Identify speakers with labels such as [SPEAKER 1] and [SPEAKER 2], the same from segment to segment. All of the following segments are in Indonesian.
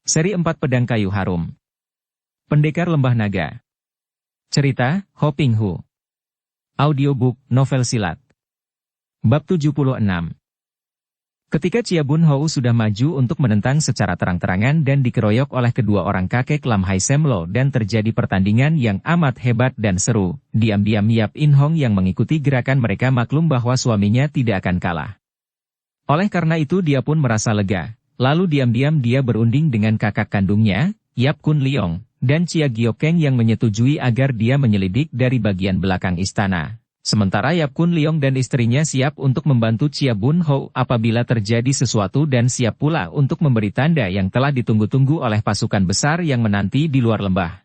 [SPEAKER 1] Seri 4 Pedang Kayu Harum. Pendekar Lembah Naga. Cerita, Ho Ping Hu. Audiobook, novel silat. Bab 76. Ketika Chia Bun Hou sudah maju untuk menentang secara terang-terangan dan dikeroyok oleh kedua orang kakek Lam Hai Sem Lo dan terjadi pertandingan yang amat hebat dan seru, diam-diam Yap In Hong yang mengikuti gerakan mereka maklum bahwa suaminya tidak akan kalah. Oleh karena itu dia pun merasa lega. Lalu diam-diam dia berunding dengan kakak kandungnya, Yap Kun Leong, dan Chia Giokeng yang menyetujui agar dia menyelidik dari bagian belakang istana. Sementara Yap Kun Leong dan istrinya siap untuk membantu Chia Bun Hou apabila terjadi sesuatu dan siap pula untuk memberi tanda yang telah ditunggu-tunggu oleh pasukan besar yang menanti di luar lembah.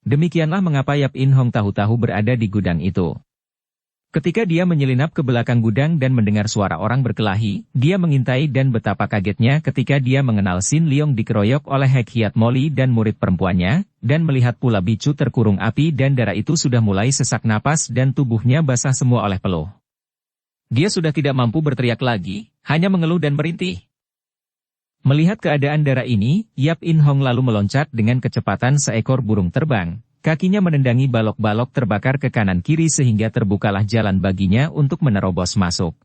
[SPEAKER 1] Demikianlah mengapa Yap In Hong tahu-tahu berada di gudang itu. Ketika dia menyelinap ke belakang gudang dan mendengar suara orang berkelahi, dia mengintai dan betapa kagetnya ketika dia mengenal Sin Leong dikeroyok oleh Hek Hiat Moli dan murid perempuannya, dan melihat pula bicu terkurung api dan darah itu sudah mulai sesak napas dan tubuhnya basah semua oleh peluh. Dia sudah tidak mampu berteriak lagi, hanya mengeluh dan merintih. Melihat keadaan darah ini, Yap In Hong lalu meloncat dengan kecepatan seekor burung terbang. Kakinya menendangi balok-balok terbakar ke kanan-kiri sehingga terbukalah jalan baginya untuk menerobos masuk.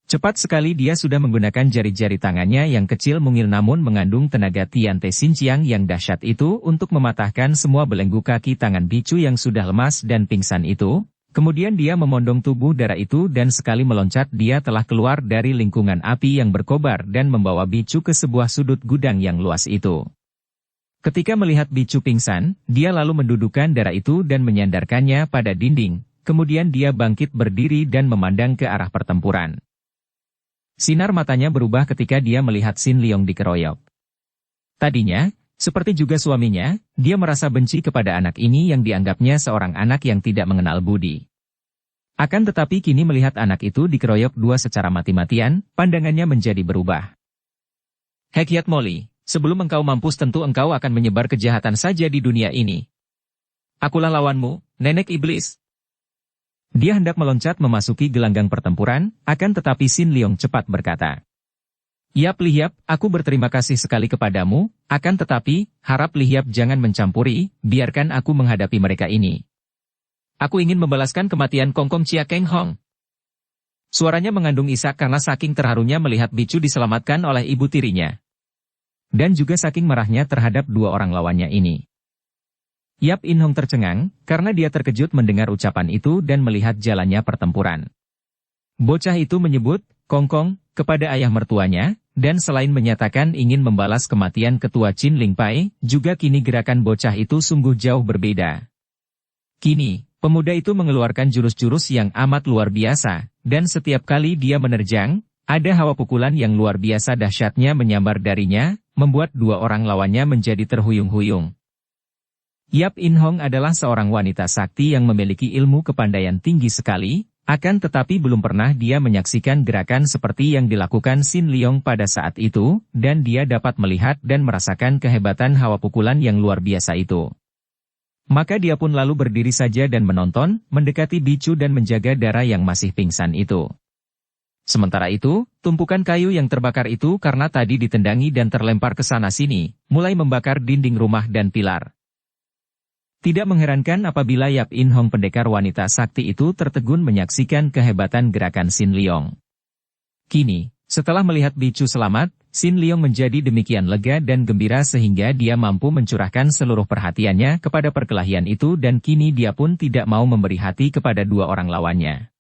[SPEAKER 1] Cepat sekali dia sudah menggunakan jari-jari tangannya yang kecil mungil namun mengandung tenaga Tiante Xinjiang yang dahsyat itu untuk mematahkan semua belenggu kaki tangan bicu yang sudah lemas dan pingsan itu. Kemudian dia memondong tubuh darah itu dan sekali meloncat dia telah keluar dari lingkungan api yang berkobar dan membawa bicu ke sebuah sudut gudang yang luas itu. Ketika melihat bicu pingsan, dia lalu mendudukan darah itu dan menyandarkannya pada dinding, kemudian dia bangkit berdiri dan memandang ke arah pertempuran. Sinar matanya berubah ketika dia melihat Sin Leong dikeroyok. Tadinya, seperti juga suaminya, dia merasa benci kepada anak ini yang dianggapnya seorang anak yang tidak mengenal budi. Akan tetapi kini melihat anak itu dikeroyok dua secara mati-matian, pandangannya menjadi berubah. Hek Hiat Moli. Sebelum engkau mampus tentu engkau akan menyebar kejahatan saja di dunia ini. Akulah lawanmu, nenek iblis. Dia hendak meloncat memasuki gelanggang pertempuran, akan tetapi Sin Leong cepat berkata. Yap Lihiap, aku berterima kasih sekali kepadamu, akan tetapi, harap Lihiap jangan mencampuri, biarkan aku menghadapi mereka ini. Aku ingin membalaskan kematian Kongkong Chia Keng Hong. Suaranya mengandung isak karena saking terharunya melihat bicu diselamatkan oleh ibu tirinya. Dan juga saking marahnya terhadap dua orang lawannya ini. Yap In Hong tercengang, karena dia terkejut mendengar ucapan itu dan melihat jalannya pertempuran. Bocah itu menyebut, Kongkong, kepada ayah mertuanya, dan selain menyatakan ingin membalas kematian ketua Chin Ling Pai, juga kini gerakan bocah itu sungguh jauh berbeda. Kini, pemuda itu mengeluarkan jurus-jurus yang amat luar biasa, dan setiap kali dia menerjang, ada hawa pukulan yang luar biasa dahsyatnya menyambar darinya, membuat dua orang lawannya menjadi terhuyung-huyung. Yap In Hong adalah seorang wanita sakti yang memiliki ilmu kepandaian tinggi sekali, akan tetapi belum pernah dia menyaksikan gerakan seperti yang dilakukan Sin Leong pada saat itu, dan dia dapat melihat dan merasakan kehebatan hawa pukulan yang luar biasa itu. Maka dia pun lalu berdiri saja dan menonton, mendekati bicu dan menjaga darah yang masih pingsan itu. Sementara itu, tumpukan kayu yang terbakar itu karena tadi ditendangi dan terlempar ke sana-sini, mulai membakar dinding rumah dan pilar. Tidak mengherankan apabila Yap In Hong pendekar wanita sakti itu tertegun menyaksikan kehebatan gerakan Sin Leong. Kini, setelah melihat bicu selamat, Sin Leong menjadi demikian lega dan gembira sehingga dia mampu mencurahkan seluruh perhatiannya kepada perkelahian itu dan kini dia pun tidak mau memberi hati kepada dua orang lawannya.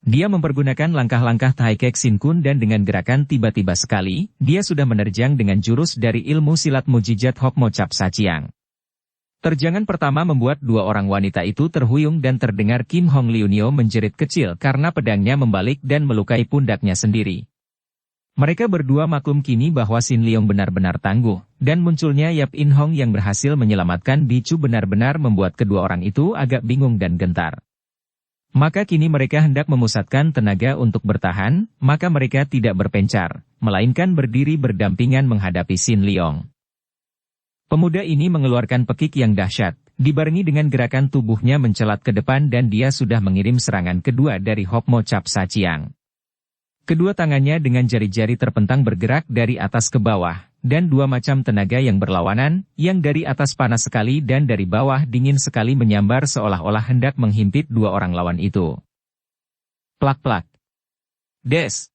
[SPEAKER 1] Dia mempergunakan langkah-langkah Tai Kek Sin Kun dan dengan gerakan tiba-tiba sekali, dia sudah menerjang dengan jurus dari ilmu silat mujizat Hok Mo Cap Sa Chiang. Terjangan pertama membuat dua orang wanita itu terhuyung dan terdengar Kim Hong Liunio menjerit kecil karena pedangnya membalik dan melukai pundaknya sendiri. Mereka berdua maklum kini bahwa Sin Leong benar-benar tangguh, dan munculnya Yap In Hong yang berhasil menyelamatkan bicu benar-benar membuat kedua orang itu agak bingung dan gentar. Maka kini mereka hendak memusatkan tenaga untuk bertahan, maka mereka tidak berpencar, melainkan berdiri berdampingan menghadapi Sin Leong. Pemuda ini mengeluarkan pekik yang dahsyat, dibarengi dengan gerakan tubuhnya mencelat ke depan dan dia sudah mengirim serangan kedua dari Hok Mo Cap Sa Chiang. Kedua tangannya dengan jari-jari terpentang bergerak dari atas ke bawah, dan dua macam tenaga yang berlawanan, yang dari atas panas sekali dan dari bawah dingin sekali menyambar seolah-olah hendak menghimpit dua orang lawan itu. Plak-plak. Des!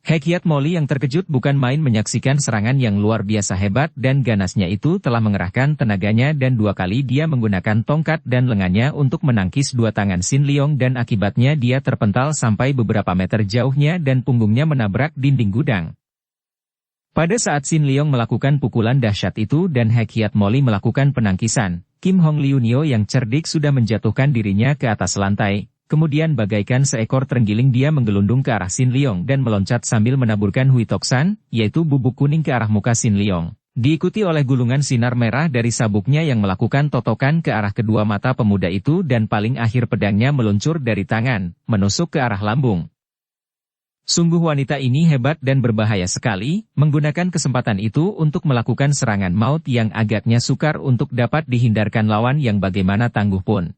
[SPEAKER 1] Hekiat Molly yang terkejut bukan main menyaksikan serangan yang luar biasa hebat dan ganasnya itu telah mengerahkan tenaganya dan dua kali dia menggunakan tongkat dan lengannya untuk menangkis dua tangan Sin Leong dan akibatnya dia terpental sampai beberapa meter jauhnya dan punggungnya menabrak dinding gudang. Pada saat Sin Leong melakukan pukulan dahsyat itu dan Hekiat Molly melakukan penangkisan, Kim Hong Liunio yang cerdik sudah menjatuhkan dirinya ke atas lantai. Kemudian bagaikan seekor terenggiling dia menggelundung ke arah Sin Leong dan meloncat sambil menaburkan Hui Toksan, yaitu bubuk kuning ke arah muka Sin Leong. Diikuti oleh gulungan sinar merah dari sabuknya yang melakukan totokan ke arah kedua mata pemuda itu dan paling akhir pedangnya meluncur dari tangan, menusuk ke arah lambung. Sungguh wanita ini hebat dan berbahaya sekali, menggunakan kesempatan itu untuk melakukan serangan maut yang agaknya sukar untuk dapat dihindarkan lawan yang bagaimana tangguh pun.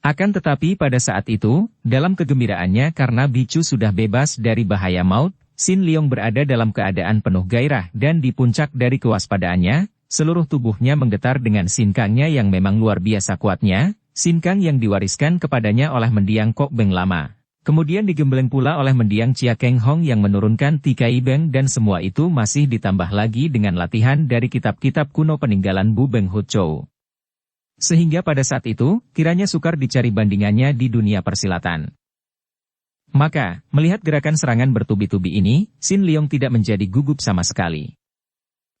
[SPEAKER 1] Akan tetapi pada saat itu, dalam kegembiraannya karena bicu sudah bebas dari bahaya maut, Sin Leong berada dalam keadaan penuh gairah dan di puncak dari kewaspadaannya, seluruh tubuhnya menggetar dengan sinkangnya yang memang luar biasa kuatnya, sinkang yang diwariskan kepadanya oleh mendiang Kok Beng lama. Kemudian digembleng pula oleh mendiang Chia Keng Hong yang menurunkan Tikai Beng dan semua itu masih ditambah lagi dengan latihan dari kitab-kitab kuno peninggalan Bu Beng Hut Chow. Sehingga pada saat itu, kiranya sukar dicari bandingannya di dunia persilatan. Maka, melihat gerakan serangan bertubi-tubi ini, Sin Leong tidak menjadi gugup sama sekali.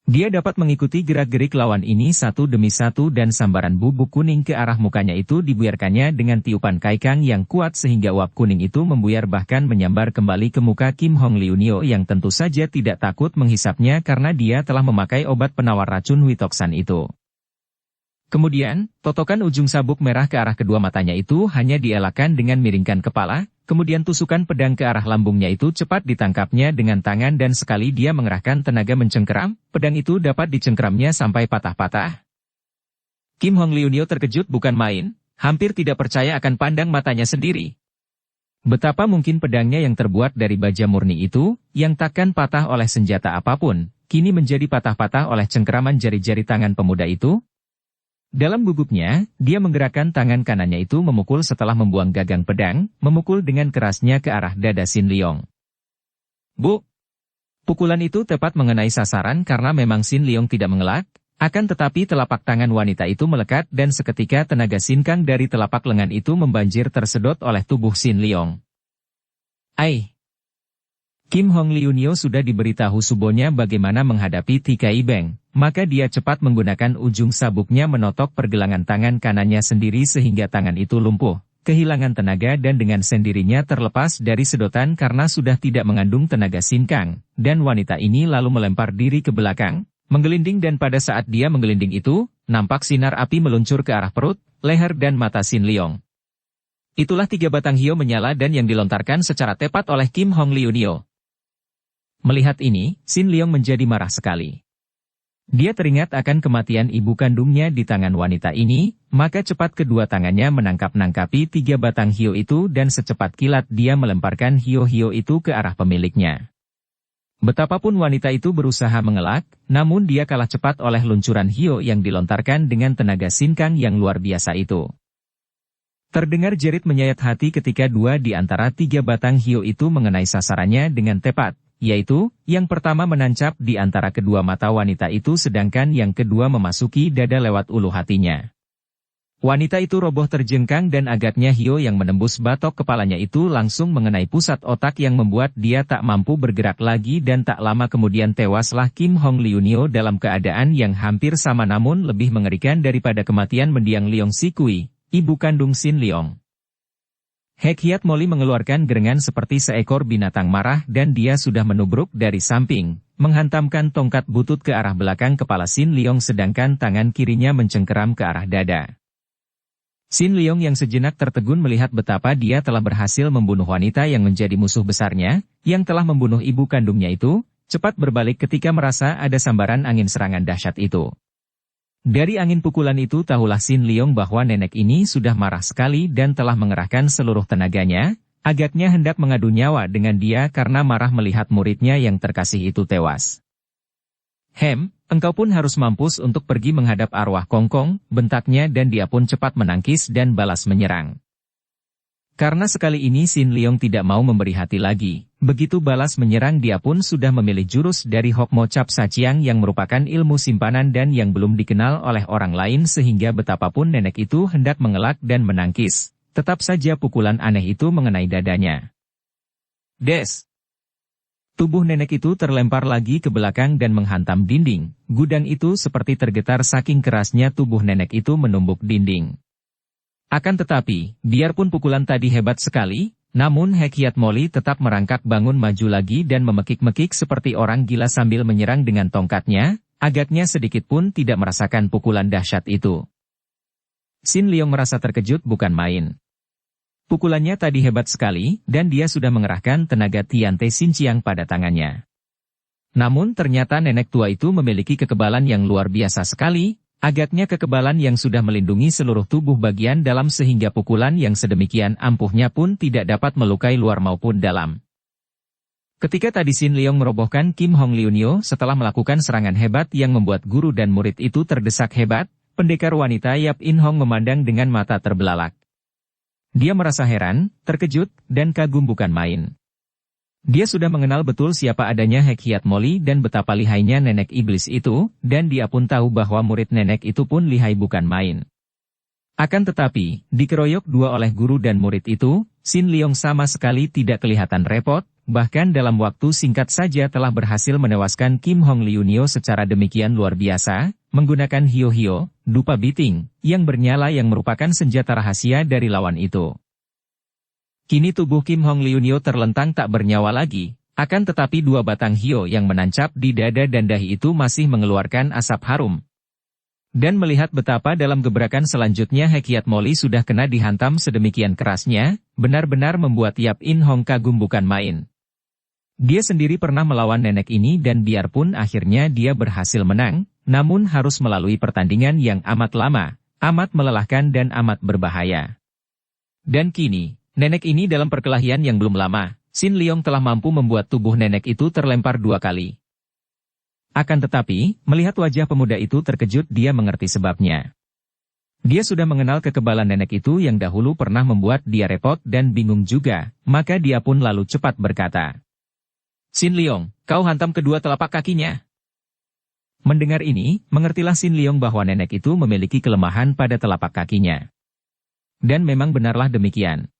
[SPEAKER 1] Dia dapat mengikuti gerak-gerik lawan ini satu demi satu dan sambaran bubuk kuning ke arah mukanya itu dibuyarkannya dengan tiupan kaikang yang kuat sehingga uap kuning itu membuyar bahkan menyambar kembali ke muka Kim Hong Liunio yang tentu saja tidak takut menghisapnya karena dia telah memakai obat penawar racun Hui Toksan itu. Kemudian, totokan ujung sabuk merah ke arah kedua matanya itu hanya dielakkan dengan miringkan kepala, kemudian tusukan pedang ke arah lambungnya itu cepat ditangkapnya dengan tangan dan sekali dia mengerahkan tenaga mencengkeram, pedang itu dapat dicengkeramnya sampai patah-patah. Kim Hong Liunio terkejut bukan main, hampir tidak percaya akan pandang matanya sendiri. Betapa mungkin pedangnya yang terbuat dari baja murni itu, yang takkan patah oleh senjata apapun, kini menjadi patah-patah oleh cengkeraman jari-jari tangan pemuda itu? Dalam gugupnya, dia menggerakkan tangan kanannya itu memukul setelah membuang gagang pedang, memukul dengan kerasnya ke arah dada Sin Leong. Bu! Pukulan itu tepat mengenai sasaran karena memang Sin Leong tidak mengelak, akan tetapi telapak tangan wanita itu melekat dan seketika tenaga sinkang dari telapak lengan itu membanjir tersedot oleh tubuh Sin Leong. Ai! Kim Hong Liunio sudah diberitahu subonya bagaimana menghadapi Tikai Beng, maka dia cepat menggunakan ujung sabuknya menotok pergelangan tangan kanannya sendiri sehingga tangan itu lumpuh, kehilangan tenaga dan dengan sendirinya terlepas dari sedotan karena sudah tidak mengandung tenaga sinkang, dan wanita ini lalu melempar diri ke belakang, menggelinding dan pada saat dia menggelinding itu, nampak sinar api meluncur ke arah perut, leher dan mata Sin Leong. Itulah 3 batang hio menyala dan yang dilontarkan secara tepat oleh Kim Hong Liunio. Melihat ini, Sin Leong menjadi marah sekali. Dia teringat akan kematian ibu kandungnya di tangan wanita ini, maka cepat kedua tangannya menangkap-nangkapi 3 batang hio itu dan secepat kilat dia melemparkan hio-hio itu ke arah pemiliknya. Betapapun wanita itu berusaha mengelak, namun dia kalah cepat oleh luncuran hio yang dilontarkan dengan tenaga sinkang yang luar biasa itu. Terdengar jerit menyayat hati ketika 2 di antara 3 batang hio itu mengenai sasarannya dengan tepat. Yaitu, yang pertama menancap di antara kedua mata wanita itu sedangkan yang kedua memasuki dada lewat ulu hatinya. Wanita itu roboh terjengkang dan agaknya hio yang menembus batok kepalanya itu langsung mengenai pusat otak yang membuat dia tak mampu bergerak lagi dan tak lama kemudian tewaslah Kim Hong Liunio dalam keadaan yang hampir sama namun lebih mengerikan daripada kematian mendiang Leong Sikui, ibu kandung Sin Leong. Hekiat Molly mengeluarkan gerengan seperti seekor binatang marah dan dia sudah menubruk dari samping, menghantamkan tongkat butut ke arah belakang kepala Sin Leong sedangkan tangan kirinya mencengkeram ke arah dada. Sin Leong yang sejenak tertegun melihat betapa dia telah berhasil membunuh wanita yang menjadi musuh besarnya, yang telah membunuh ibu kandungnya itu, cepat berbalik ketika merasa ada sambaran angin serangan dahsyat itu. Dari angin pukulan itu tahulah Sin Leong bahwa nenek ini sudah marah sekali dan telah mengerahkan seluruh tenaganya, Agaknya hendak mengadu nyawa dengan dia karena marah melihat muridnya yang terkasih itu tewas. Engkau pun harus mampus untuk pergi menghadap arwah Kongkong, bentaknya dan dia pun cepat menangkis dan balas menyerang. Karena sekali ini Sin Leong tidak mau memberi hati lagi, begitu balas menyerang dia pun sudah memilih jurus dari Hokmo Cap Saciang yang merupakan ilmu simpanan dan yang belum dikenal oleh orang lain sehingga betapapun nenek itu hendak mengelak dan menangkis. Tetap saja pukulan aneh itu mengenai dadanya. Des! Tubuh nenek itu terlempar lagi ke belakang dan menghantam dinding. Gudang itu seperti tergetar saking kerasnya tubuh nenek itu menumbuk dinding. Akan tetapi, biarpun pukulan tadi hebat sekali, namun Hekiat Moli tetap merangkak bangun maju lagi dan memekik-mekik seperti orang gila sambil menyerang dengan tongkatnya, agaknya sedikit pun tidak merasakan pukulan dahsyat itu. Sin Leong merasa terkejut bukan main. Pukulannya tadi hebat sekali, dan dia sudah mengerahkan tenaga Tiante Xinjiang pada tangannya. Namun ternyata nenek tua itu memiliki kekebalan yang luar biasa sekali, agaknya kekebalan yang sudah melindungi seluruh tubuh bagian dalam sehingga pukulan yang sedemikian ampuhnya pun tidak dapat melukai luar maupun dalam. Ketika tadi Sin Leong merobohkan Kim Hong Liunio setelah melakukan serangan hebat yang membuat guru dan murid itu terdesak hebat, pendekar wanita Yap In Hong memandang dengan mata terbelalak. Dia merasa heran, terkejut, dan kagum bukan main. Dia sudah mengenal betul siapa adanya Hekiat Moli dan betapa lihainya nenek iblis itu, dan dia pun tahu bahwa murid nenek itu pun lihai bukan main. Akan tetapi, dikeroyok dua oleh guru dan murid itu, Sin Leong sama sekali tidak kelihatan repot, bahkan dalam waktu singkat saja telah berhasil menewaskan Kim Hong Liunio secara demikian luar biasa, menggunakan hio-hio, dupa biting, yang bernyala yang merupakan senjata rahasia dari lawan itu. Kini tubuh Kim Hong Liunio terlentang tak bernyawa lagi, akan tetapi dua batang hio yang menancap di dada dan dahi itu masih mengeluarkan asap harum. Dan melihat betapa dalam gebrakan selanjutnya Hekiat Moli sudah kena dihantam sedemikian kerasnya, benar-benar membuat Yap In Hong kagum bukan main. Dia sendiri pernah melawan nenek ini dan biarpun akhirnya dia berhasil menang, namun harus melalui pertandingan yang amat lama, amat melelahkan dan amat berbahaya. Dan kini, nenek ini dalam perkelahian yang belum lama, Sin Leong telah mampu membuat tubuh nenek itu terlempar dua kali. Akan tetapi, melihat wajah pemuda itu terkejut dia mengerti sebabnya. Dia sudah mengenal kekebalan nenek itu yang dahulu pernah membuat dia repot dan bingung juga, maka dia pun lalu cepat berkata, Sin Leong, kau hantam kedua telapak kakinya. Mendengar ini, mengertilah Sin Leong bahwa nenek itu memiliki kelemahan pada telapak kakinya. Dan memang benarlah demikian.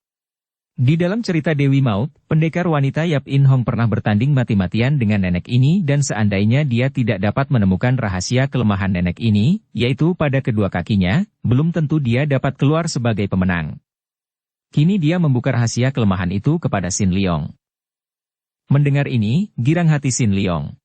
[SPEAKER 1] Di dalam cerita Dewi Maut, pendekar wanita Yap In Hong pernah bertanding mati-matian dengan nenek ini dan seandainya dia tidak dapat menemukan rahasia kelemahan nenek ini, yaitu pada kedua kakinya, belum tentu dia dapat keluar sebagai pemenang. Kini dia membuka rahasia kelemahan itu kepada Sin Leong. Mendengar ini, girang hati Sin Leong.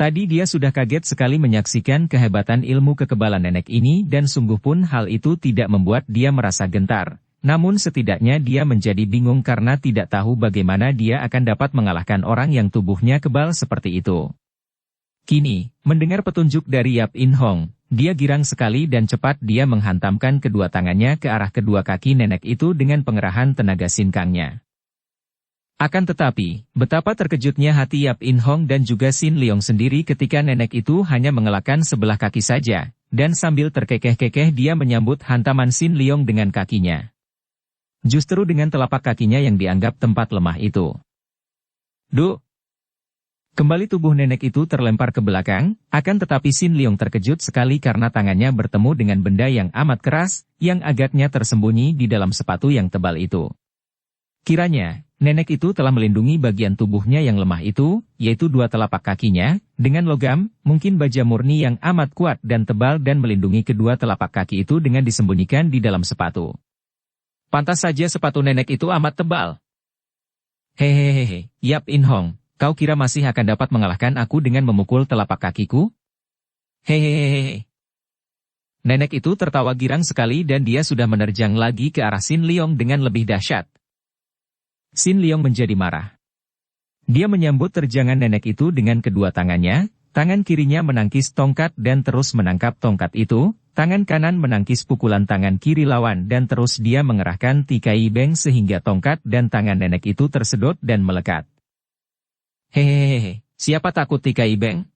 [SPEAKER 1] Tadi dia sudah kaget sekali menyaksikan kehebatan ilmu kekebalan nenek ini dan sungguh pun hal itu tidak membuat dia merasa gentar. Namun setidaknya dia menjadi bingung karena tidak tahu bagaimana dia akan dapat mengalahkan orang yang tubuhnya kebal seperti itu. Kini, mendengar petunjuk dari Yap In Hong, dia girang sekali dan cepat dia menghantamkan kedua tangannya ke arah kedua kaki nenek itu dengan pengerahan tenaga sinkangnya. Akan tetapi, betapa terkejutnya hati Yap In Hong dan juga Sin Leong sendiri ketika nenek itu hanya mengelakkan sebelah kaki saja, dan sambil terkekeh-kekeh dia menyambut hantaman Sin Leong dengan kakinya. Justru dengan telapak kakinya yang dianggap tempat lemah itu. Duh! Kembali tubuh nenek itu terlempar ke belakang, akan tetapi Sin Leong terkejut sekali karena tangannya bertemu dengan benda yang amat keras, yang agaknya tersembunyi di dalam sepatu yang tebal itu. Kiranya, nenek itu telah melindungi bagian tubuhnya yang lemah itu, yaitu dua telapak kakinya, dengan logam, mungkin baja murni yang amat kuat dan tebal dan melindungi kedua telapak kaki itu dengan disembunyikan di dalam sepatu. Pantas saja sepatu nenek itu amat tebal. Hehehe, Yap In Hong, kau kira masih akan dapat mengalahkan aku dengan memukul telapak kakiku? Hehehe. Nenek itu tertawa girang sekali dan dia sudah menerjang lagi ke arah Sin Leong dengan lebih dahsyat. Sin Leong menjadi marah. Dia menyambut terjangan nenek itu dengan kedua tangannya, tangan kirinya menangkis tongkat dan terus menangkap tongkat itu, tangan kanan menangkis pukulan tangan kiri lawan dan terus dia mengerahkan Tikai Beng sehingga tongkat dan tangan nenek itu tersedot dan melekat. Hehehe, siapa takut Tikai Beng?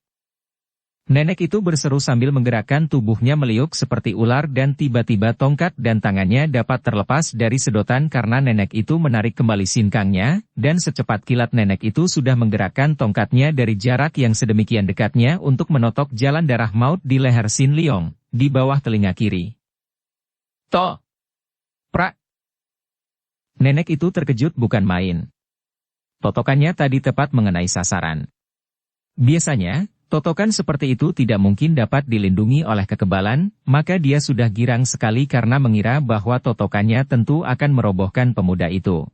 [SPEAKER 1] Nenek itu berseru sambil menggerakkan tubuhnya meliuk seperti ular dan tiba-tiba tongkat dan tangannya dapat terlepas dari sedotan karena nenek itu menarik kembali sinkangnya, dan secepat kilat nenek itu sudah menggerakkan tongkatnya dari jarak yang sedemikian dekatnya untuk menotok jalan darah maut di leher Sin Liong, di bawah telinga kiri. Toh! Prak! Nenek itu terkejut bukan main. Totokannya tadi tepat mengenai sasaran. Biasanya, totokan seperti itu tidak mungkin dapat dilindungi oleh kekebalan, maka dia sudah girang sekali karena mengira bahwa totokannya tentu akan merobohkan pemuda itu.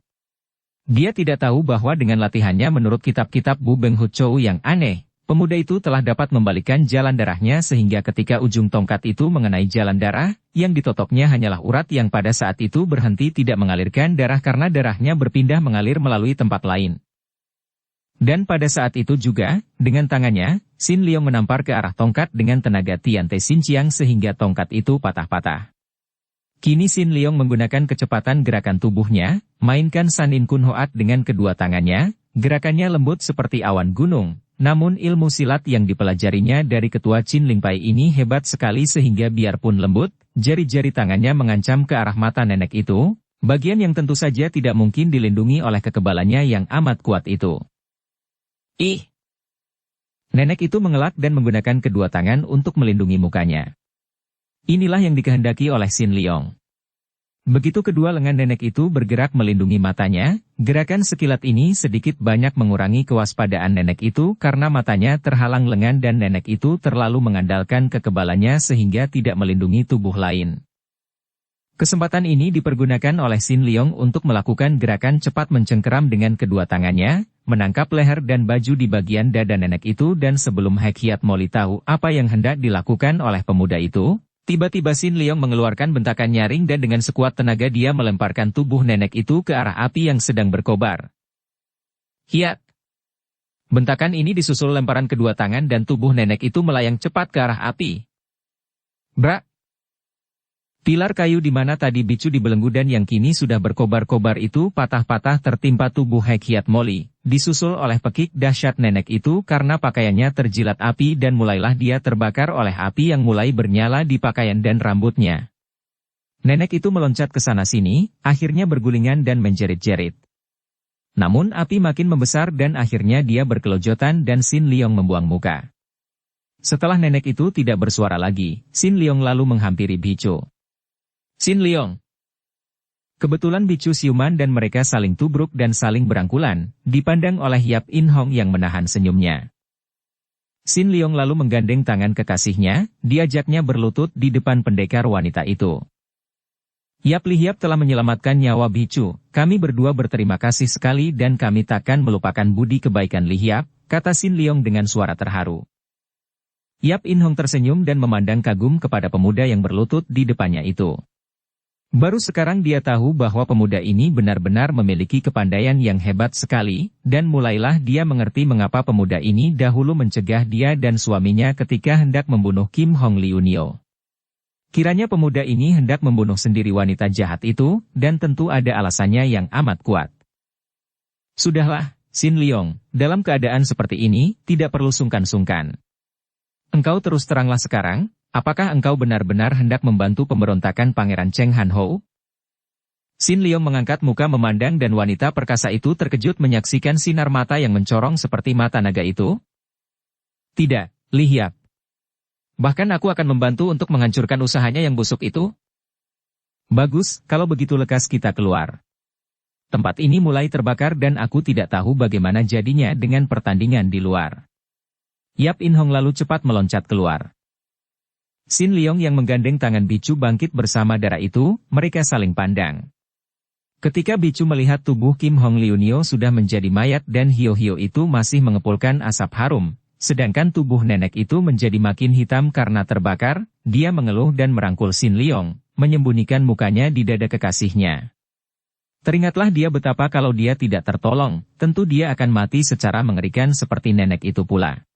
[SPEAKER 1] Dia tidak tahu bahwa dengan latihannya menurut kitab-kitab Bu Beng Hu Chou yang aneh, pemuda itu telah dapat membalikan jalan darahnya sehingga ketika ujung tongkat itu mengenai jalan darah, yang ditotoknya hanyalah urat yang pada saat itu berhenti tidak mengalirkan darah karena darahnya berpindah mengalir melalui tempat lain. Dan pada saat itu juga, dengan tangannya, Sin Liong menampar ke arah tongkat dengan tenaga Tian Te Sin Chiang sehingga tongkat itu patah-patah. Kini Sin Liong menggunakan kecepatan gerakan tubuhnya, mainkan Sanin Kun Hoat dengan kedua tangannya, gerakannya lembut seperti awan gunung, namun ilmu silat yang dipelajarinya dari ketua Chin Ling Pai ini hebat sekali sehingga biarpun lembut, jari-jari tangannya mengancam ke arah mata nenek itu, bagian yang tentu saja tidak mungkin dilindungi oleh kekebalannya yang amat kuat itu. Ih! Nenek itu mengelak dan menggunakan kedua tangan untuk melindungi mukanya. Inilah yang dikehendaki oleh Sin Liong. Begitu kedua lengan nenek itu bergerak melindungi matanya, gerakan sekilat ini sedikit banyak mengurangi kewaspadaan nenek itu karena matanya terhalang lengan dan nenek itu terlalu mengandalkan kekebalannya sehingga tidak melindungi tubuh lain. Kesempatan ini dipergunakan oleh Sin Liong untuk melakukan gerakan cepat mencengkeram dengan kedua tangannya, menangkap leher dan baju di bagian dada nenek itu dan sebelum Hek Hiat Moli tahu apa yang hendak dilakukan oleh pemuda itu, tiba-tiba Sin Liong mengeluarkan bentakan nyaring dan dengan sekuat tenaga dia melemparkan tubuh nenek itu ke arah api yang sedang berkobar. Hiat! Bentakan ini disusul lemparan kedua tangan dan tubuh nenek itu melayang cepat ke arah api. Brak! Pilar kayu di mana tadi bicu dibelenggu dan yang kini sudah berkobar-kobar itu patah-patah tertimpa tubuh Hek Hiat Moli, disusul oleh pekik dahsyat nenek itu karena pakaiannya terjilat api dan mulailah dia terbakar oleh api yang mulai bernyala di pakaian dan rambutnya. Nenek itu meloncat ke sana-sini, akhirnya bergulingan dan menjerit-jerit. Namun api makin membesar dan akhirnya dia berkelojotan dan Sin Liong membuang muka. Setelah nenek itu tidak bersuara lagi, Sin Liong lalu menghampiri bicu. Sin Liong. Kebetulan bicu siuman dan mereka saling tubruk dan saling berangkulan, dipandang oleh Yap In Hong yang menahan senyumnya. Sin Liong lalu menggandeng tangan kekasihnya, diajaknya berlutut di depan pendekar wanita itu. Yap Li Hiap telah menyelamatkan nyawa bicu, kami berdua berterima kasih sekali dan kami takkan melupakan budi kebaikan Li Hiap, kata Sin Liong dengan suara terharu. Yap In Hong tersenyum dan memandang kagum kepada pemuda yang berlutut di depannya itu. Baru sekarang dia tahu bahwa pemuda ini benar-benar memiliki kepandaian yang hebat sekali, dan mulailah dia mengerti mengapa pemuda ini dahulu mencegah dia dan suaminya ketika hendak membunuh Kim Hong Liu Nio. Kiranya pemuda ini hendak membunuh sendiri wanita jahat itu, dan tentu ada alasannya yang amat kuat. Sudahlah, Sin Liong, dalam keadaan seperti ini, tidak perlu sungkan-sungkan. Engkau terus teranglah sekarang, apakah engkau benar-benar hendak membantu pemberontakan Pangeran Cheng Han Ho? Sin Liong mengangkat muka memandang dan wanita perkasa itu terkejut menyaksikan sinar mata yang mencorong seperti mata naga itu. Tidak, Li Hiap. Bahkan aku akan membantu untuk menghancurkan usahanya yang busuk itu. Bagus, kalau begitu lekas kita keluar. Tempat ini mulai terbakar dan aku tidak tahu bagaimana jadinya dengan pertandingan di luar. Yap In Hong lalu cepat meloncat keluar. Sin Liong yang menggandeng tangan bicu bangkit bersama darah itu, mereka saling pandang. Ketika bicu melihat tubuh Kim Hong Liu Nio sudah menjadi mayat dan hio-hio itu masih mengepulkan asap harum, sedangkan tubuh nenek itu menjadi makin hitam karena terbakar, dia mengeluh dan merangkul Sin Liong, menyembunyikan mukanya di dada kekasihnya. Teringatlah dia betapa kalau dia tidak tertolong, tentu dia akan mati secara mengerikan seperti nenek itu pula.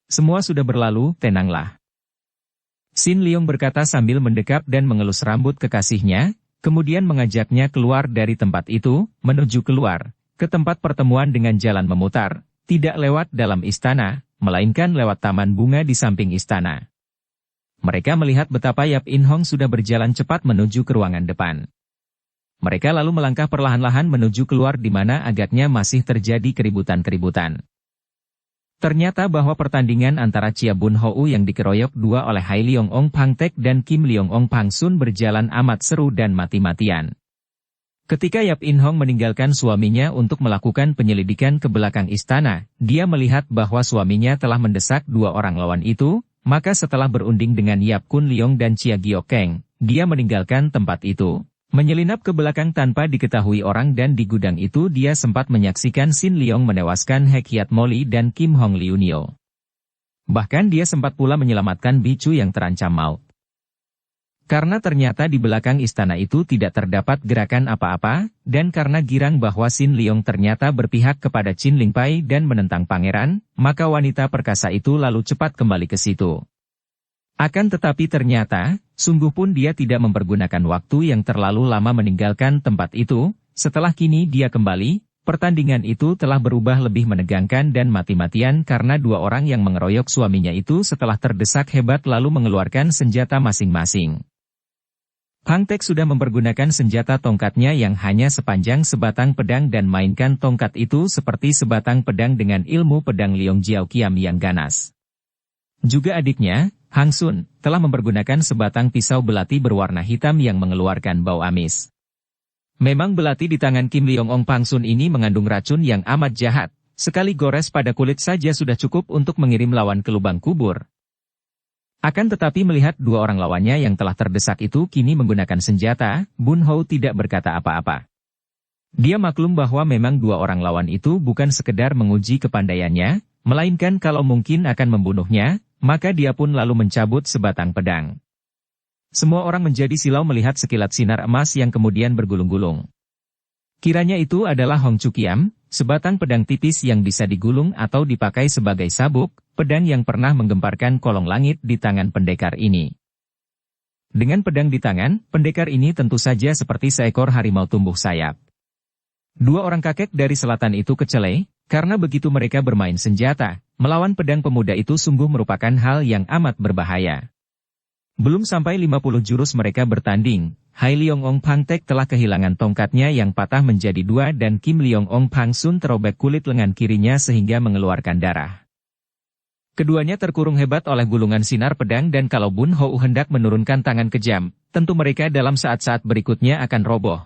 [SPEAKER 1] Semua sudah berlalu, tenanglah. Sin Leong berkata sambil mendekap dan mengelus rambut kekasihnya, kemudian mengajaknya keluar dari tempat itu, menuju keluar, ke tempat pertemuan dengan jalan memutar, tidak lewat dalam istana, melainkan lewat taman bunga di samping istana. Mereka melihat betapa Yap In Hong sudah berjalan cepat menuju ke ruangan depan. Mereka lalu melangkah perlahan-lahan menuju keluar di mana agaknya masih terjadi keributan-keributan. Ternyata bahwa pertandingan antara Chia Bun Hou yang dikeroyok dua oleh Hai Leong Ong Pang Tek dan Kim Leong Ong Pang Sun berjalan amat seru dan mati-matian. Ketika Yap In Hong meninggalkan suaminya untuk melakukan penyelidikan ke belakang istana, dia melihat bahwa suaminya telah mendesak dua orang lawan itu, maka setelah berunding dengan Yap Kun Leong dan Chia Giok Keng, dia meninggalkan tempat itu. Menyelinap ke belakang tanpa diketahui orang dan di gudang itu dia sempat menyaksikan Sin Leong menewaskan Hek Hiat Moli dan Kim Hong Liu Nio. Bahkan dia sempat pula menyelamatkan Bicu yang terancam maut. Karena ternyata di belakang istana itu tidak terdapat gerakan apa-apa, dan karena girang bahwa Sin Leong ternyata berpihak kepada Chin Ling Pai dan menentang pangeran, maka wanita perkasa itu lalu cepat kembali ke situ. Akan tetapi ternyata, sungguh pun dia tidak mempergunakan waktu yang terlalu lama meninggalkan tempat itu, setelah kini dia kembali, pertandingan itu telah berubah lebih menegangkan dan mati-matian karena dua orang yang mengeroyok suaminya itu setelah terdesak hebat lalu mengeluarkan senjata masing-masing. Pang Tek sudah mempergunakan senjata tongkatnya yang hanya sepanjang sebatang pedang dan mainkan tongkat itu seperti sebatang pedang dengan ilmu pedang Liong Jiao Kiam yang ganas. Juga adiknya, Hang Sun, telah mempergunakan sebatang pisau belati berwarna hitam yang mengeluarkan bau amis. Memang belati di tangan Kim Leong Ong Pang Sun ini mengandung racun yang amat jahat, sekali gores pada kulit saja sudah cukup untuk mengirim lawan ke lubang kubur. Akan tetapi melihat dua orang lawannya yang telah terdesak itu kini menggunakan senjata, Bun Hou tidak berkata apa-apa. Dia maklum bahwa memang dua orang lawan itu bukan sekedar menguji kepandaiannya, melainkan kalau mungkin akan membunuhnya, maka dia pun lalu mencabut sebatang pedang. Semua orang menjadi silau melihat sekilat sinar emas yang kemudian bergulung-gulung. Kiranya itu adalah Hong Chu Kiam, sebatang pedang tipis yang bisa digulung atau dipakai sebagai sabuk, pedang yang pernah menggemparkan kolong langit di tangan pendekar ini. Dengan pedang di tangan, pendekar ini tentu saja seperti seekor harimau tumbuh sayap. Dua orang kakek dari selatan itu kecele, karena begitu mereka bermain senjata, melawan pedang pemuda itu sungguh merupakan hal yang amat berbahaya. Belum sampai 50 jurus mereka bertanding, Hai Leong Ong Pang Tek telah kehilangan tongkatnya yang patah menjadi dua dan Kim Leong Ong Pang Sun terobek kulit lengan kirinya sehingga mengeluarkan darah. Keduanya terkurung hebat oleh gulungan sinar pedang dan kalau Bun Hou hendak menurunkan tangan kejam, tentu mereka dalam saat-saat berikutnya akan roboh.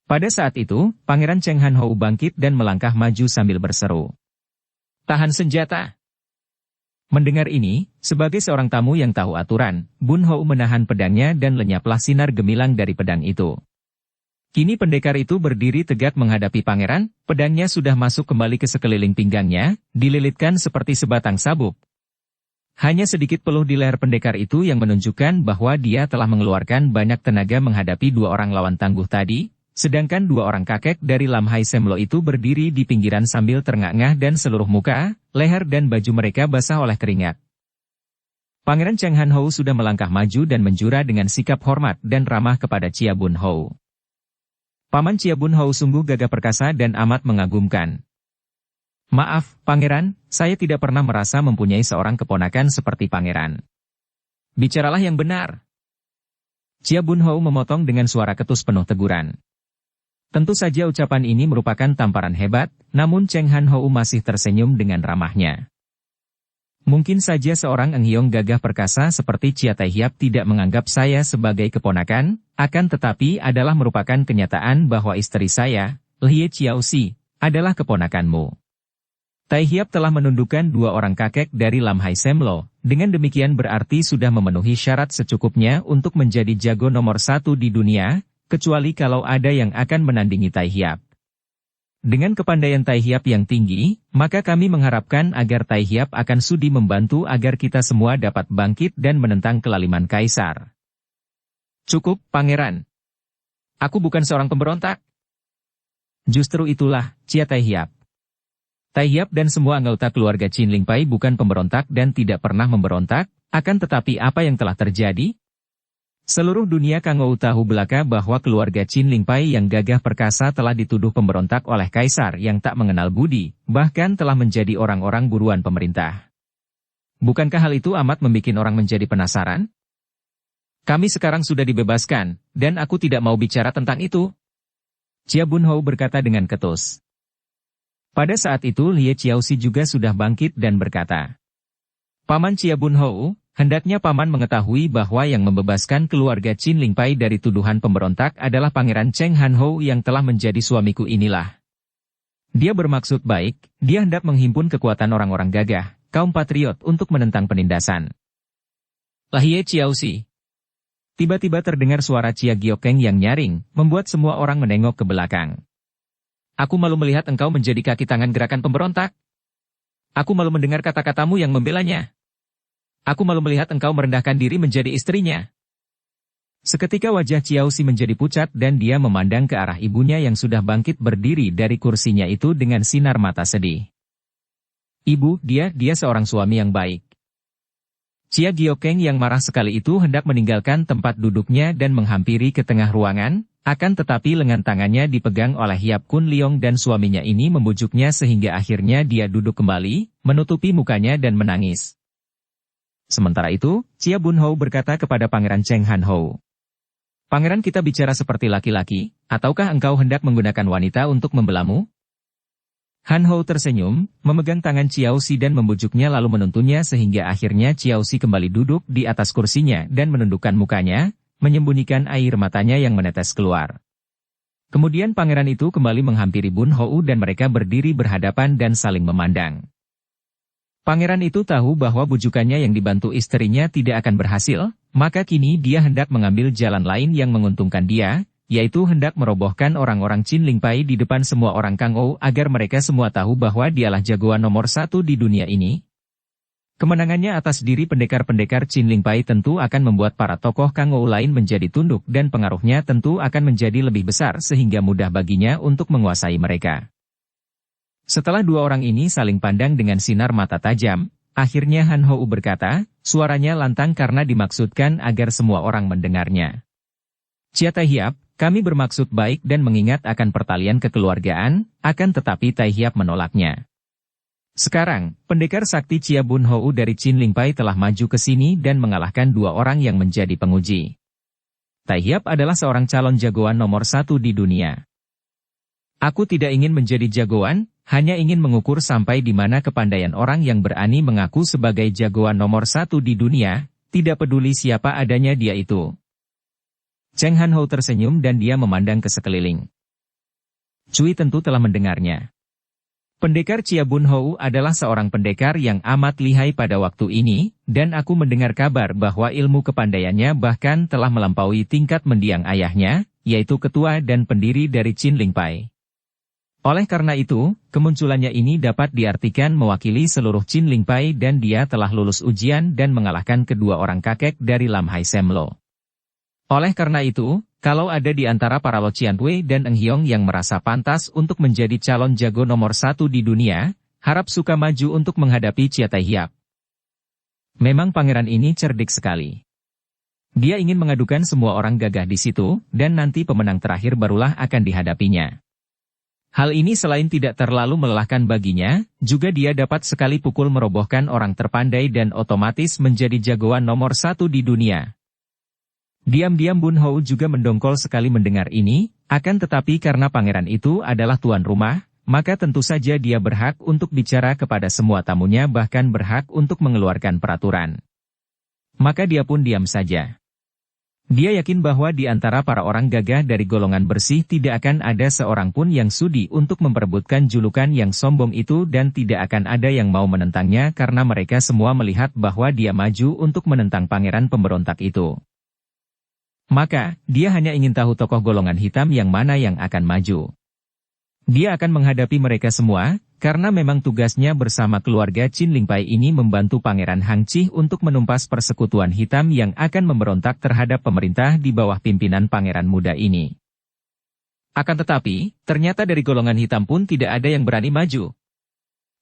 [SPEAKER 1] Pada saat itu, Pangeran Cheng Han Hou bangkit dan melangkah maju sambil berseru. Tahan senjata! Mendengar ini, sebagai seorang tamu yang tahu aturan, Bun Hou menahan pedangnya dan lenyaplah sinar gemilang dari pedang itu. Kini pendekar itu berdiri tegak menghadapi pangeran, pedangnya sudah masuk kembali ke sekeliling pinggangnya, dililitkan seperti sebatang sabuk. Hanya sedikit peluh di leher pendekar itu yang menunjukkan bahwa dia telah mengeluarkan banyak tenaga menghadapi dua orang lawan tangguh tadi, sedangkan dua orang kakek dari Lam Hai Semlo itu berdiri di pinggiran sambil terengah-engah dan seluruh muka, leher dan baju mereka basah oleh keringat. Pangeran Cheng Han Hou sudah melangkah maju dan menjura dengan sikap hormat dan ramah kepada Chia Bun Hou. Paman Chia Bun Hou sungguh gagah perkasa dan amat mengagumkan. Maaf, Pangeran, saya tidak pernah merasa mempunyai seorang keponakan seperti Pangeran. Bicaralah yang benar. Chia Bun Hou memotong dengan suara ketus penuh teguran. Tentu saja ucapan ini merupakan tamparan hebat, namun Cheng Han Hou masih tersenyum dengan ramahnya. Mungkin saja seorang Eng Hiong gagah perkasa seperti Chia Tai Hiap tidak menganggap saya sebagai keponakan, akan tetapi adalah merupakan kenyataan bahwa istri saya, Lie Chiao Si, adalah keponakanmu. Tai Hiap telah menundukkan dua orang kakek dari Lam Hai Semlo, dengan demikian berarti sudah memenuhi syarat secukupnya untuk menjadi jago nomor satu di dunia, kecuali kalau ada yang akan menandingi Tai Hiap. Dengan kepandaian Tai Hiap yang tinggi, maka kami mengharapkan agar Tai Hiap akan sudi membantu agar kita semua dapat bangkit dan menentang kelaliman Kaisar. Cukup, Pangeran. Aku bukan seorang pemberontak. Justru itulah, Chia Tai Hiap. Tai Hiap dan semua anggota keluarga Qin Lingpai bukan pemberontak dan tidak pernah memberontak, akan tetapi apa yang telah terjadi? Seluruh dunia Kangou tahu belaka bahwa keluarga Qin Lingpai yang gagah perkasa telah dituduh pemberontak oleh kaisar yang tak mengenal budi, bahkan telah menjadi orang-orang buruan pemerintah. Bukankah hal itu amat membuat orang menjadi penasaran? Kami sekarang sudah dibebaskan, dan aku tidak mau bicara tentang itu. Chia Bunhou berkata dengan ketus. Pada saat itu Lie Qiaoxi juga sudah bangkit dan berkata, Paman Chia Bunhou, hendaknya Paman mengetahui bahwa yang membebaskan keluarga Qin Lingpai dari tuduhan pemberontak adalah Pangeran Cheng Hanhou yang telah menjadi suamiku inilah. Dia bermaksud baik, dia hendak menghimpun kekuatan orang-orang gagah, kaum patriot untuk menentang penindasan. Lie Qiaoxi. Tiba-tiba terdengar suara Chia Giokeng yang nyaring, membuat semua orang menengok ke belakang. Aku malu melihat engkau menjadi kaki tangan gerakan pemberontak. Aku malu mendengar kata-katamu yang membelanya. Aku malu melihat engkau merendahkan diri menjadi istrinya. Seketika wajah Qiaoxi menjadi pucat dan dia memandang ke arah ibunya yang sudah bangkit berdiri dari kursinya itu dengan sinar mata sedih. Ibu, dia seorang suami yang baik. Chia Giokeng yang marah sekali itu hendak meninggalkan tempat duduknya dan menghampiri ke tengah ruangan. Akan tetapi lengan tangannya dipegang oleh Hiap Kun Leong dan suaminya ini membujuknya sehingga akhirnya dia duduk kembali, menutupi mukanya dan menangis. Sementara itu, Chia Bunhou berkata kepada Pangeran Cheng Hanhou. Pangeran, kita bicara seperti laki-laki, ataukah engkau hendak menggunakan wanita untuk membelamu? Hanhou tersenyum, memegang tangan Qiaoxi dan membujuknya lalu menuntunnya sehingga akhirnya Qiaoxi kembali duduk di atas kursinya dan menundukkan mukanya, menyembunyikan air matanya yang menetes keluar. Kemudian pangeran itu kembali menghampiri Bunhou dan mereka berdiri berhadapan dan saling memandang. Pangeran itu tahu bahwa bujukannya yang dibantu istrinya tidak akan berhasil, maka kini dia hendak mengambil jalan lain yang menguntungkan dia, yaitu hendak merobohkan orang-orang Qin Lingpai di depan semua orang Kangou agar mereka semua tahu bahwa dialah jagoan nomor 1 di dunia ini. Kemenangannya atas diri pendekar-pendekar Qin Lingpai tentu akan membuat para tokoh Kangou lain menjadi tunduk dan pengaruhnya tentu akan menjadi lebih besar sehingga mudah baginya untuk menguasai mereka. Setelah dua orang ini saling pandang dengan sinar mata tajam, akhirnya Hanhou berkata, suaranya lantang karena dimaksudkan agar semua orang mendengarnya. Chia Tai Hiap, kami bermaksud baik dan mengingat akan pertalian kekeluargaan, akan tetapi Tai Hiap menolaknya. Sekarang, pendekar sakti Chia Bunhou dari Qin Lingpai telah maju ke sini dan mengalahkan dua orang yang menjadi penguji. Tai Hiap adalah seorang calon jagoan nomor 1 di dunia. Aku tidak ingin menjadi jagoan, hanya ingin mengukur sampai di mana kepandaian orang yang berani mengaku sebagai jagoan nomor 1 di dunia, tidak peduli siapa adanya dia itu. Cheng Hanhou tersenyum dan dia memandang ke sekeliling. Cui tentu telah mendengarnya. Pendekar Chia Bunhou adalah seorang pendekar yang amat lihai pada waktu ini, dan aku mendengar kabar bahwa ilmu kepandaiannya bahkan telah melampaui tingkat mendiang ayahnya, yaitu ketua dan pendiri dari Qin Lingpai. Oleh karena itu, kemunculannya ini dapat diartikan mewakili seluruh Qin Lingpai dan dia telah lulus ujian dan mengalahkan kedua orang kakek dari Lam Hai Sem Lo. Oleh karena itu, kalau ada di antara para Lo Qian Wei dan Eng Hiong yang merasa pantas untuk menjadi calon jago nomor 1 di dunia, harap suka maju untuk menghadapi Chia Tai Hiap. Memang pangeran ini cerdik sekali. Dia ingin mengadukan semua orang gagah di situ, dan nanti pemenang terakhir barulah akan dihadapinya. Hal ini selain tidak terlalu melelahkan baginya, juga dia dapat sekali pukul merobohkan orang terpandai dan otomatis menjadi jagoan nomor 1 di dunia. Diam-diam Bunhou juga mendongkol sekali mendengar ini, akan tetapi karena pangeran itu adalah tuan rumah, maka tentu saja dia berhak untuk bicara kepada semua tamunya bahkan berhak untuk mengeluarkan peraturan. Maka dia pun diam saja. Dia yakin bahwa di antara para orang gagah dari golongan bersih tidak akan ada seorang pun yang sudi untuk memperebutkan julukan yang sombong itu dan tidak akan ada yang mau menentangnya karena mereka semua melihat bahwa dia maju untuk menentang pangeran pemberontak itu. Maka, dia hanya ingin tahu tokoh golongan hitam yang mana yang akan maju. Dia akan menghadapi mereka semua, karena memang tugasnya bersama keluarga Qin Lingpai ini membantu Pangeran Hang Chi untuk menumpas persekutuan hitam yang akan memberontak terhadap pemerintah di bawah pimpinan pangeran muda ini. Akan tetapi, ternyata dari golongan hitam pun tidak ada yang berani maju.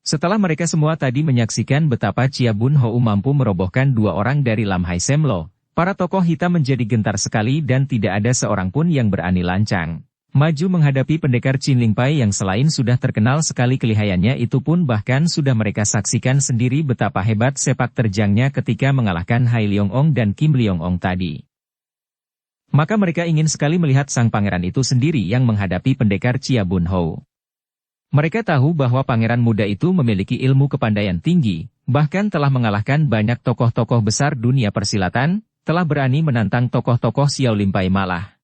[SPEAKER 1] Setelah mereka semua tadi menyaksikan betapa Chia Bun Hou mampu merobohkan dua orang dari Lam Hai Sem Lo, para tokoh hitam menjadi gentar sekali dan tidak ada seorang pun yang berani lancang maju menghadapi pendekar Qin Ling Pai yang selain sudah terkenal sekali kelihayannya itu pun bahkan sudah mereka saksikan sendiri betapa hebat sepak terjangnya ketika mengalahkan Hai Leong Ong dan Kim Leong Ong tadi. Maka mereka ingin sekali melihat sang pangeran itu sendiri yang menghadapi pendekar Chia Bun Hou. Mereka tahu bahwa pangeran muda itu memiliki ilmu kepandaian tinggi, bahkan telah mengalahkan banyak tokoh-tokoh besar dunia persilatan, telah berani menantang tokoh-tokoh Xiao Lim Pai malah.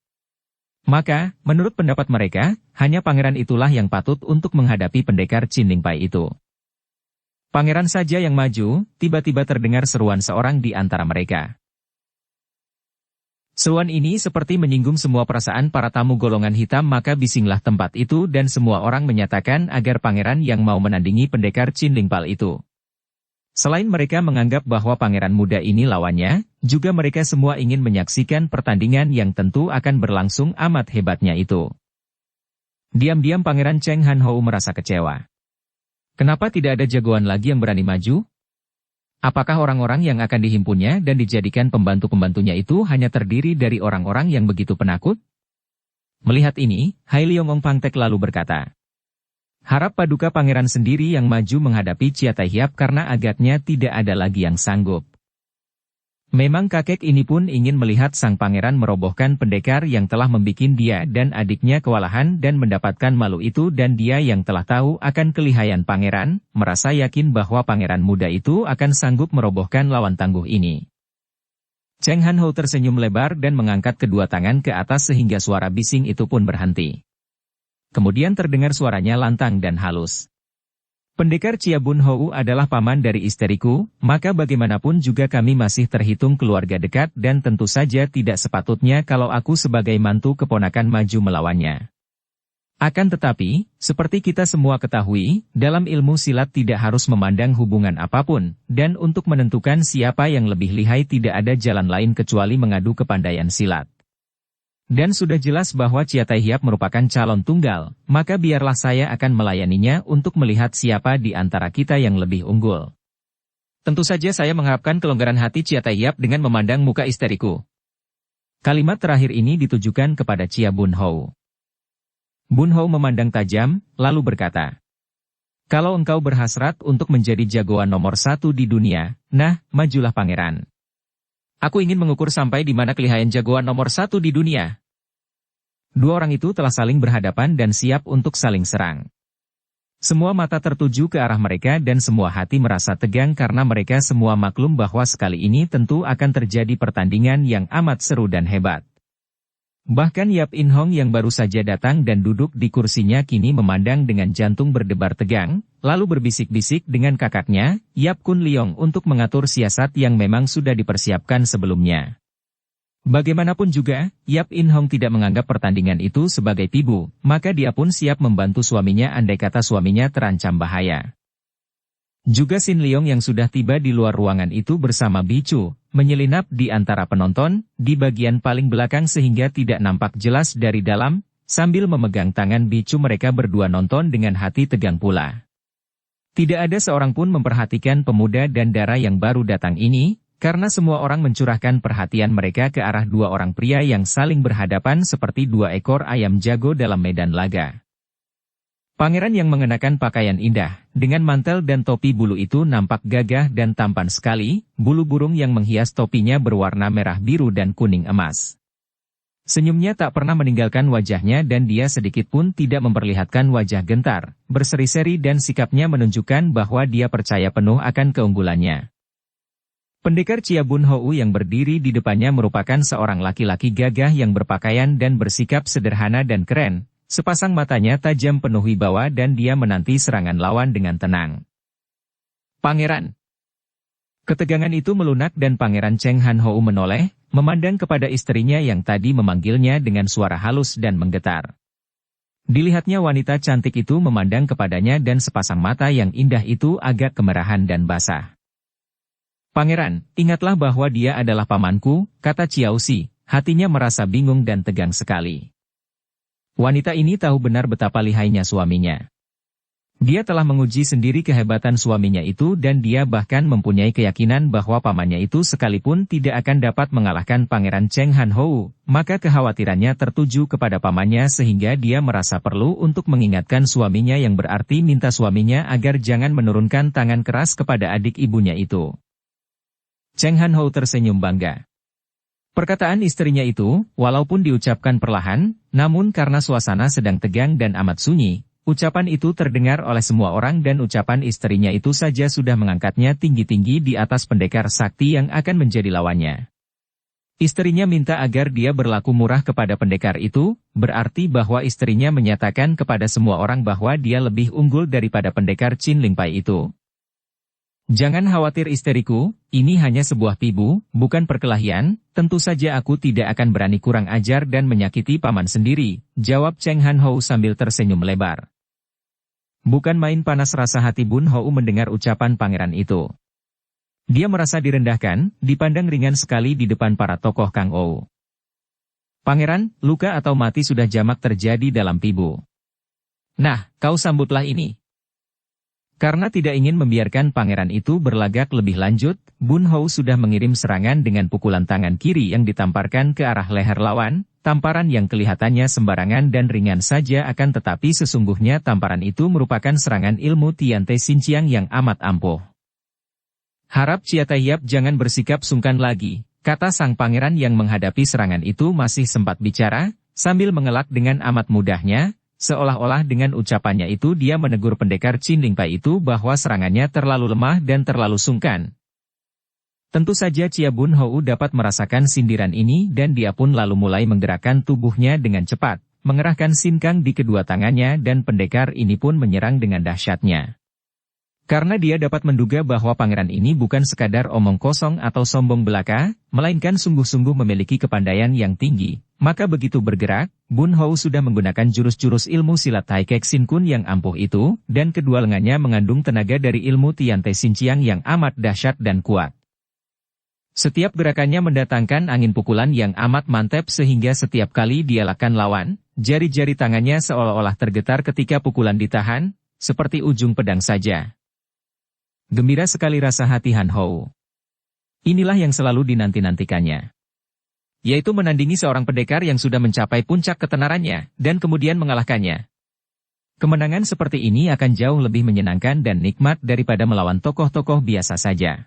[SPEAKER 1] Maka, menurut pendapat mereka, hanya pangeran itulah yang patut untuk menghadapi pendekar Qin Ling Pai itu. Pangeran saja yang maju, tiba-tiba terdengar seruan seorang di antara mereka. Seruan ini seperti menyinggung semua perasaan para tamu golongan hitam maka bisinglah tempat itu dan semua orang menyatakan agar pangeran yang mau menandingi pendekar Qin Ling Pai itu. Selain mereka menganggap bahwa pangeran muda ini lawannya, juga mereka semua ingin menyaksikan pertandingan yang tentu akan berlangsung amat hebatnya itu. Diam-diam pangeran Cheng Han Hou merasa kecewa. Kenapa tidak ada jagoan lagi yang berani maju? Apakah orang-orang yang akan dihimpunnya dan dijadikan pembantu-pembantunya itu hanya terdiri dari orang-orang yang begitu penakut? Melihat ini, Hai Leong Ong Pangtek lalu berkata, harap paduka pangeran sendiri yang maju menghadapi Chia Tai Hiap karena agaknya tidak ada lagi yang sanggup. Memang kakek ini pun ingin melihat sang pangeran merobohkan pendekar yang telah membikin dia dan adiknya kewalahan dan mendapatkan malu itu dan dia yang telah tahu akan kelihayan pangeran, merasa yakin bahwa pangeran muda itu akan sanggup merobohkan lawan tangguh ini. Cheng Han Hou tersenyum lebar dan mengangkat kedua tangan ke atas sehingga suara bising itu pun berhenti. Kemudian terdengar suaranya lantang dan halus. Pendekar Chia Bun Hou adalah paman dari istriku, maka bagaimanapun juga kami masih terhitung keluarga dekat dan tentu saja tidak sepatutnya kalau aku sebagai mantu keponakan maju melawannya. Akan tetapi, seperti kita semua ketahui, dalam ilmu silat tidak harus memandang hubungan apapun, dan untuk menentukan siapa yang lebih lihai tidak ada jalan lain kecuali mengadu kepandaian silat. Dan sudah jelas bahwa Chia Tai Hiap merupakan calon tunggal, maka biarlah saya akan melayaninya untuk melihat siapa di antara kita yang lebih unggul. Tentu saja saya mengharapkan kelonggaran hati Chia Tai Hiap dengan memandang muka isteriku. Kalimat terakhir ini ditujukan kepada Chia Bun Hou. Bun Hou memandang tajam, lalu berkata, kalau engkau berhasrat untuk menjadi jagoan nomor 1 di dunia, nah, majulah pangeran. Aku ingin mengukur sampai di mana kelihayan jagoan nomor 1 di dunia. Dua orang itu telah saling berhadapan dan siap untuk saling serang. Semua mata tertuju ke arah mereka dan semua hati merasa tegang karena mereka semua maklum bahwa sekali ini tentu akan terjadi pertandingan yang amat seru dan hebat. Bahkan Yap In Hong yang baru saja datang dan duduk di kursinya kini memandang dengan jantung berdebar tegang, lalu berbisik-bisik dengan kakaknya, Yap Kun Leong untuk mengatur siasat yang memang sudah dipersiapkan sebelumnya. Bagaimanapun juga, Yap In Hong tidak menganggap pertandingan itu sebagai tibu, maka dia pun siap membantu suaminya andai kata suaminya terancam bahaya. Juga Sin Leong yang sudah tiba di luar ruangan itu bersama Bicu, menyelinap di antara penonton, di bagian paling belakang sehingga tidak nampak jelas dari dalam, sambil memegang tangan Bicu mereka berdua nonton dengan hati tegang pula. Tidak ada seorang pun memperhatikan pemuda dan dara yang baru datang ini, karena semua orang mencurahkan perhatian mereka ke arah dua orang pria yang saling berhadapan seperti dua ekor ayam jago dalam medan laga. Pangeran yang mengenakan pakaian indah, dengan mantel dan topi bulu itu nampak gagah dan tampan sekali, bulu burung yang menghias topinya berwarna merah biru dan kuning emas. Senyumnya tak pernah meninggalkan wajahnya dan dia sedikit pun tidak memperlihatkan wajah gentar, berseri-seri dan sikapnya menunjukkan bahwa dia percaya penuh akan keunggulannya. Pendekar Chia Bun Hou yang berdiri di depannya merupakan seorang laki-laki gagah yang berpakaian dan bersikap sederhana dan keren. Sepasang matanya tajam penuh wibawa dan dia menanti serangan lawan dengan tenang. Pangeran. Ketegangan itu melunak dan Pangeran Cheng Han Hou menoleh, memandang kepada istrinya yang tadi memanggilnya dengan suara halus dan menggetar. Dilihatnya wanita cantik itu memandang kepadanya dan sepasang mata yang indah itu agak kemerahan dan basah. Pangeran, ingatlah bahwa dia adalah pamanku, kata Chiao Si, hatinya merasa bingung dan tegang sekali. Wanita ini tahu benar betapa lihainya suaminya. Dia telah menguji sendiri kehebatan suaminya itu dan dia bahkan mempunyai keyakinan bahwa pamannya itu sekalipun tidak akan dapat mengalahkan Pangeran Cheng Han Hou, maka kekhawatirannya tertuju kepada pamannya sehingga dia merasa perlu untuk mengingatkan suaminya yang berarti minta suaminya agar jangan menurunkan tangan keras kepada adik ibunya itu. Cheng Han Hou tersenyum bangga. Perkataan istrinya itu, walaupun diucapkan perlahan, namun karena suasana sedang tegang dan amat sunyi, ucapan itu terdengar oleh semua orang dan ucapan istrinya itu saja sudah mengangkatnya tinggi-tinggi di atas pendekar sakti yang akan menjadi lawannya. Istrinya minta agar dia berlaku murah kepada pendekar itu, berarti bahwa istrinya menyatakan kepada semua orang bahwa dia lebih unggul daripada pendekar Qin Lingpai itu. Jangan khawatir istriku, ini hanya sebuah tibu, bukan perkelahian, tentu saja aku tidak akan berani kurang ajar dan menyakiti paman sendiri, jawab Cheng Han Hou sambil tersenyum lebar. Bukan main panas rasa hati Bun Hou mendengar ucapan pangeran itu. Dia merasa direndahkan, dipandang ringan sekali di depan para tokoh Kang Ou. Pangeran, luka atau mati sudah jamak terjadi dalam tibu. Nah, kau sambutlah ini. Karena tidak ingin membiarkan pangeran itu berlagak lebih lanjut, Bun Hou sudah mengirim serangan dengan pukulan tangan kiri yang ditamparkan ke arah leher lawan, tamparan yang kelihatannya sembarangan dan ringan saja akan tetapi sesungguhnya tamparan itu merupakan serangan ilmu Tian Te Xinjiang yang amat ampuh. Harap Chia Taiyap jangan bersikap sungkan lagi, kata sang pangeran yang menghadapi serangan itu masih sempat bicara, sambil mengelak dengan amat mudahnya, seolah-olah dengan ucapannya itu dia menegur pendekar Qin Lingpai itu bahwa serangannya terlalu lemah dan terlalu sungkan. Tentu saja Chia Bun Hou dapat merasakan sindiran ini dan dia pun lalu mulai menggerakkan tubuhnya dengan cepat, mengerahkan sinkang di kedua tangannya dan pendekar ini pun menyerang dengan dahsyatnya. Karena dia dapat menduga bahwa pangeran ini bukan sekadar omong kosong atau sombong belaka, melainkan sungguh-sungguh memiliki kepandaian yang tinggi, maka begitu bergerak, Bun Hou sudah menggunakan jurus-jurus ilmu silat Tai Kek Sin Kun yang ampuh itu, dan kedua lengannya mengandung tenaga dari ilmu Tian Te Xinjiang yang amat dahsyat dan kuat. Setiap gerakannya mendatangkan angin pukulan yang amat mantap sehingga setiap kali dia lakukan lawan, jari-jari tangannya seolah-olah tergetar ketika pukulan ditahan, seperti ujung pedang saja. Gembira sekali rasa hati Han Hou. Inilah yang selalu dinanti-nantikannya. Yaitu menandingi seorang pendekar yang sudah mencapai puncak ketenarannya, dan kemudian mengalahkannya. Kemenangan seperti ini akan jauh lebih menyenangkan dan nikmat daripada melawan tokoh-tokoh biasa saja.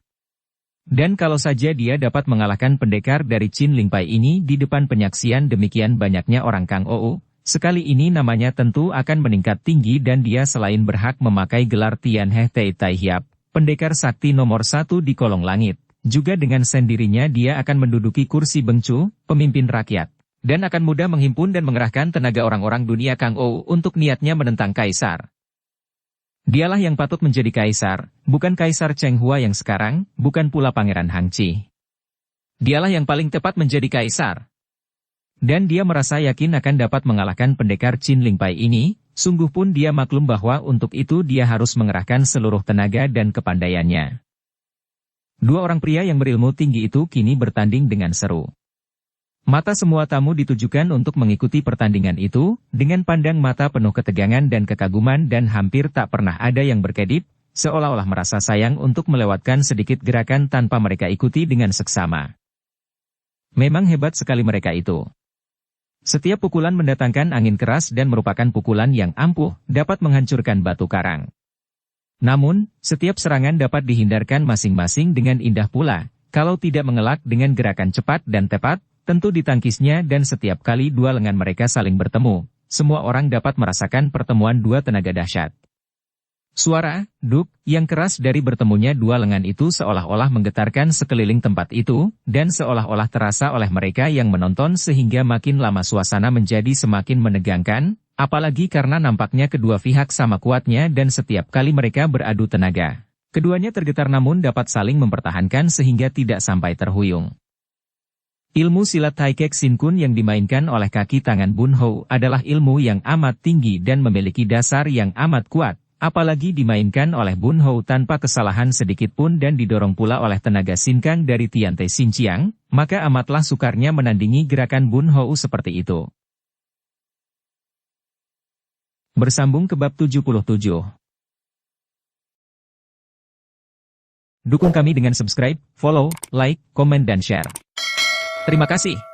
[SPEAKER 1] Dan kalau saja dia dapat mengalahkan pendekar dari Qin Lingpai ini di depan penyaksian demikian banyaknya orang Kang Ou, sekali ini namanya tentu akan meningkat tinggi dan dia selain berhak memakai gelar Tian He Tei Tai Hiap, pendekar sakti nomor 1 di kolong langit, juga dengan sendirinya dia akan menduduki kursi Bengcu, pemimpin rakyat, dan akan mudah menghimpun dan mengerahkan tenaga orang-orang dunia Kang Ou untuk niatnya menentang kaisar. Dialah yang patut menjadi kaisar, bukan Kaisar Cheng Hua yang sekarang, bukan pula Pangeran Hang Chi. Dialah yang paling tepat menjadi kaisar. Dan dia merasa yakin akan dapat mengalahkan pendekar Qin Lingpai ini, sungguh pun dia maklum bahwa untuk itu dia harus mengerahkan seluruh tenaga dan kepandaiannya. Dua orang pria yang berilmu tinggi itu kini bertanding dengan seru. Mata semua tamu ditujukan untuk mengikuti pertandingan itu, dengan pandang mata penuh ketegangan dan kekaguman dan hampir tak pernah ada yang berkedip, seolah-olah merasa sayang untuk melewatkan sedikit gerakan tanpa mereka ikuti dengan seksama. Memang hebat sekali mereka itu. Setiap pukulan mendatangkan angin keras dan merupakan pukulan yang ampuh, dapat menghancurkan batu karang. Namun, setiap serangan dapat dihindarkan masing-masing dengan indah pula, kalau tidak mengelak dengan gerakan cepat dan tepat, tentu ditangkisnya dan setiap kali dua lengan mereka saling bertemu, semua orang dapat merasakan pertemuan dua tenaga dahsyat. Suara, duk, yang keras dari bertemunya dua lengan itu seolah-olah menggetarkan sekeliling tempat itu, dan seolah-olah terasa oleh mereka yang menonton sehingga makin lama suasana menjadi semakin menegangkan, apalagi karena nampaknya kedua pihak sama kuatnya dan setiap kali mereka beradu tenaga. Keduanya tergetar namun dapat saling mempertahankan sehingga tidak sampai terhuyung. Ilmu silat Tai Kek Sin Kun yang dimainkan oleh kaki tangan Bun Hou adalah ilmu yang amat tinggi dan memiliki dasar yang amat kuat, apalagi dimainkan oleh Bun Hou tanpa kesalahan sedikit pun dan didorong pula oleh tenaga sinkang dari Tian Te Xinjiang, maka amatlah sukarnya menandingi gerakan Bun Hou seperti itu. Bersambung ke bab 77. Dukung kami dengan subscribe, follow, like, komen dan share. Terima kasih.